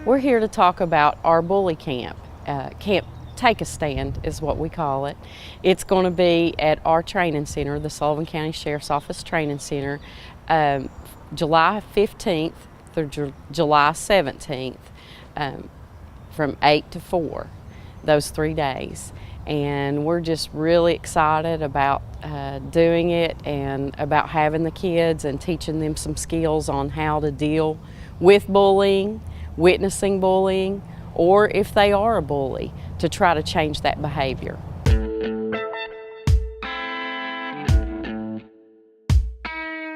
We're here to talk about our bully camp. Camp Take a Stand is what we call it. It's going to be at our training center, the Sullivan County Sheriff's Office Training Center, July 15th through July 17th from 8 to 4, those 3 days. And we're just really excited about doing it and about having the kids and teaching them some skills on how to deal with bullying, witnessing bullying, or if they are a bully, to try to change that behavior.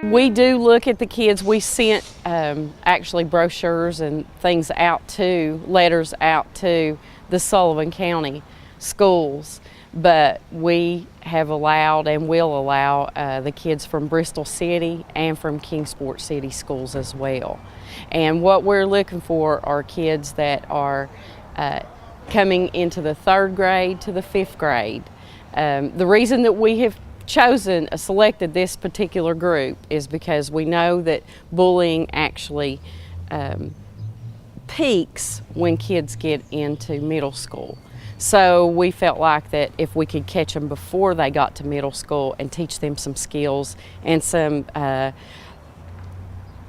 We do look at the kids. We sent actually brochures and things out to, letters out to the Sullivan County schools, but we have allowed and will allow the kids from Bristol City and from Kingsport City schools as well. And what we're looking for are kids that are coming into the 3rd grade to the 5th grade. The reason that we have selected this particular group is because we know that bullying actually peaks when kids get into middle school. So we felt like that if we could catch them before they got to middle school and teach them some skills and some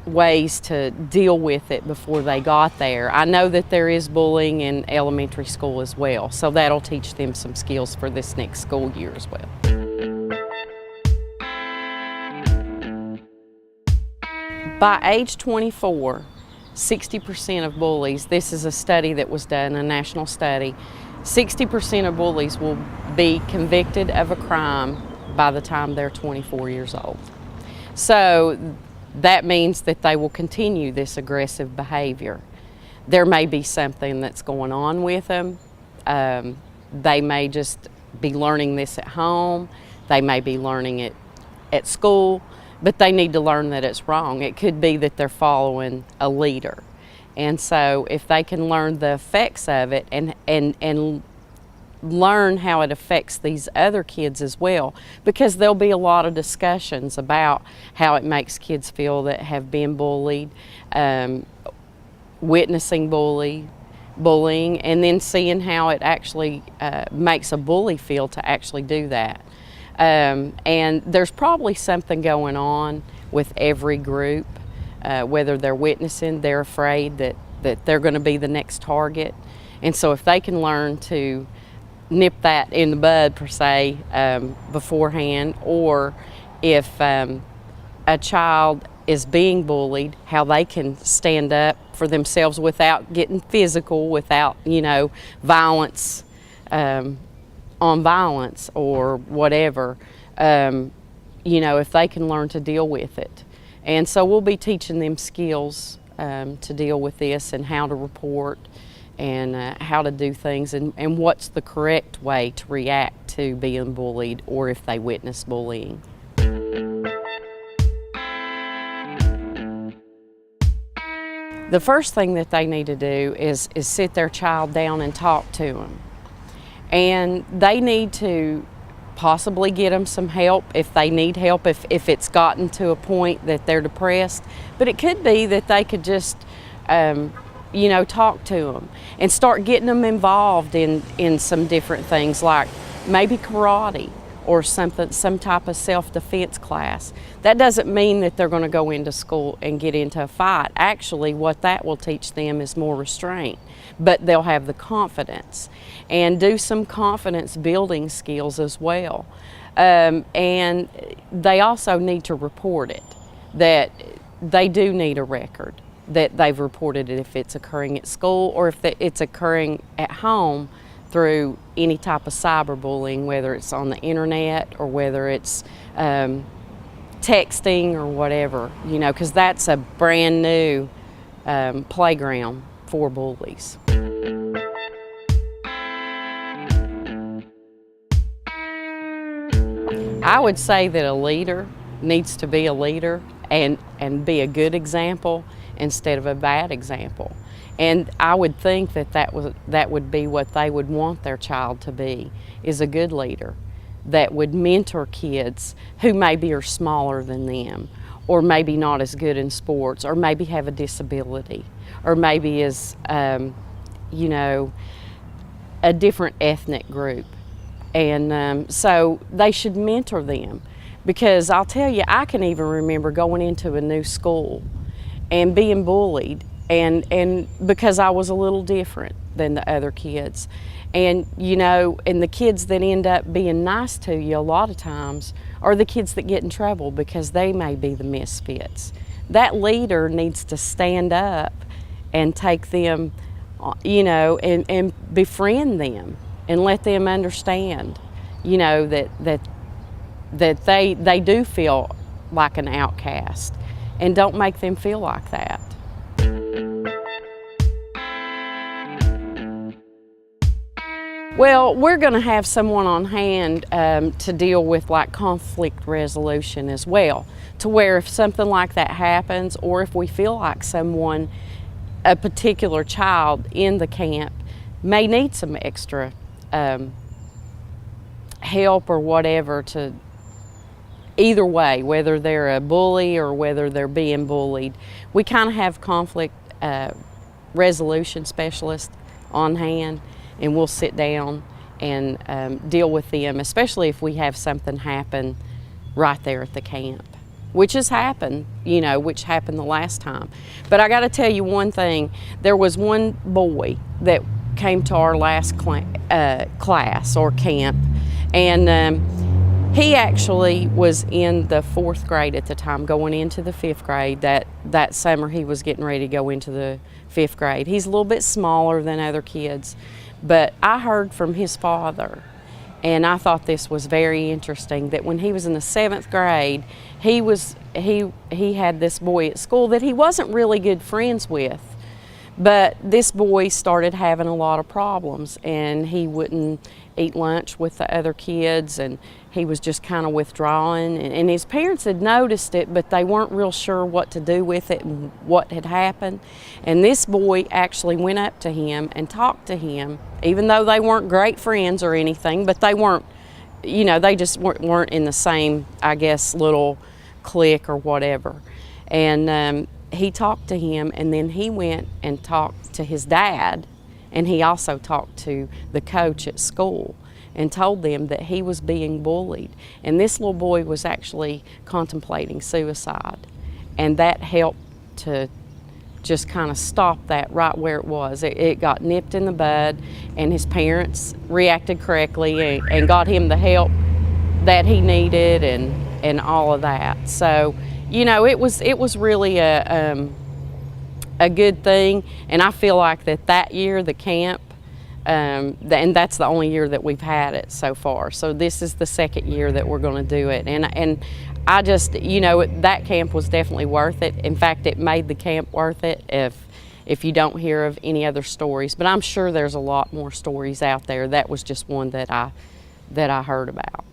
ways to deal with it before they got there. I know that there is bullying in elementary school as well, so that'll teach them some skills for this next school year as well. By age 24, 60% of bullies, this is a study that was done, a national study, 60% of bullies will be convicted of a crime by the time they're 24 years old. So that means that they will continue this aggressive behavior. There may be something that's going on with them. They may just be learning this at home. They may be learning it at school, but they need to learn that it's wrong. It could be that they're following a leader. And so if they can learn the effects of it and learn how it affects these other kids as well, because there'll be a lot of discussions about how it makes kids feel that have been bullied, witnessing bullying, and then seeing how it actually makes a bully feel to actually do that. And there's probably something going on with every group. Whether they're witnessing, they're afraid that they're going to be the next target. And so if they can learn to nip that in the bud, per se, beforehand, or if a child is being bullied, how they can stand up for themselves without getting physical, without, violence on violence or whatever, if they can learn to deal with it. And so we'll be teaching them skills to deal with this and how to report and how to do things and what's the correct way to react to being bullied or if they witness bullying. The first thing that they need to do is sit their child down and talk to them. And they need to possibly get them some help if they need help, if it's gotten to a point that they're depressed. But it could be that they could just, talk to them and start getting them involved in some different things, like maybe karate or some type of self-defense class. That doesn't mean that they're going to go into school and get into a fight. Actually, what that will teach them is more restraint, but they'll have the confidence and do some confidence building skills as well. And they also need to report it, that they do need a record, that they've reported it if it's occurring at school or if it's occurring at home through any type of cyberbullying, whether it's on the internet or whether it's texting or whatever, because that's a brand new playground for bullies. I would say that a leader needs to be a leader and be a good example instead of a bad example. And I would think that would be what they would want their child to be, is a good leader that would mentor kids who maybe are smaller than them or maybe not as good in sports, or maybe have a disability, or maybe is, you know, a different ethnic group. And so they should mentor them, because I'll tell you, I can even remember going into a new school and being bullied, and because I was a little different than the other kids. And you know, and the kids that end up being nice to you a lot of times are the kids that get in trouble, because they may be the misfits. That leader needs to stand up and take them, you know, and befriend them and let them understand, you know, that they do feel like an outcast, and don't make them feel like that. Well, we're going to have someone on hand to deal with like conflict resolution as well, to where if something like that happens, or if we feel like someone, a particular child in the camp may need some extra help or whatever, to either way, whether they're a bully or whether they're being bullied, we kind of have conflict resolution specialists on hand, and we'll sit down and deal with them, especially if we have something happen right there at the camp, which has happened, you know, which happened the last time. But I got to tell you one thing, there was one boy that came to our last class or camp, and he actually was in the 4th grade at the time, going into the 5th grade. That summer he was getting ready to go into the 5th grade. He's a little bit smaller than other kids, but I heard from his father, and I thought this was very interesting, that when he was in the 7th grade, he had this boy at school that he wasn't really good friends with. But this boy started having a lot of problems, and he wouldn't eat lunch with the other kids, and he was just kind of withdrawing, and his parents had noticed it, but they weren't real sure what to do with it and what had happened. And this boy actually went up to him and talked to him, even though they weren't great friends or anything, but they weren't, you know, they just weren't in the same, I guess, little clique or whatever. And he talked to him, and then he went and talked to his dad, and he also talked to the coach at school and told them that he was being bullied. And this little boy was actually contemplating suicide, and that helped to just kind of stop that right where it was. It got nipped in the bud, and his parents reacted correctly and got him the help that he needed and all of that. So, you know, it was really a good thing, and I feel like that year, the camp, and that's the only year that we've had it so far. So this is the 2nd year that we're going to do it, and I just, you know, that camp was definitely worth it. In fact, it made the camp worth it if you don't hear of any other stories. But I'm sure there's a lot more stories out there. That was just one that I heard about.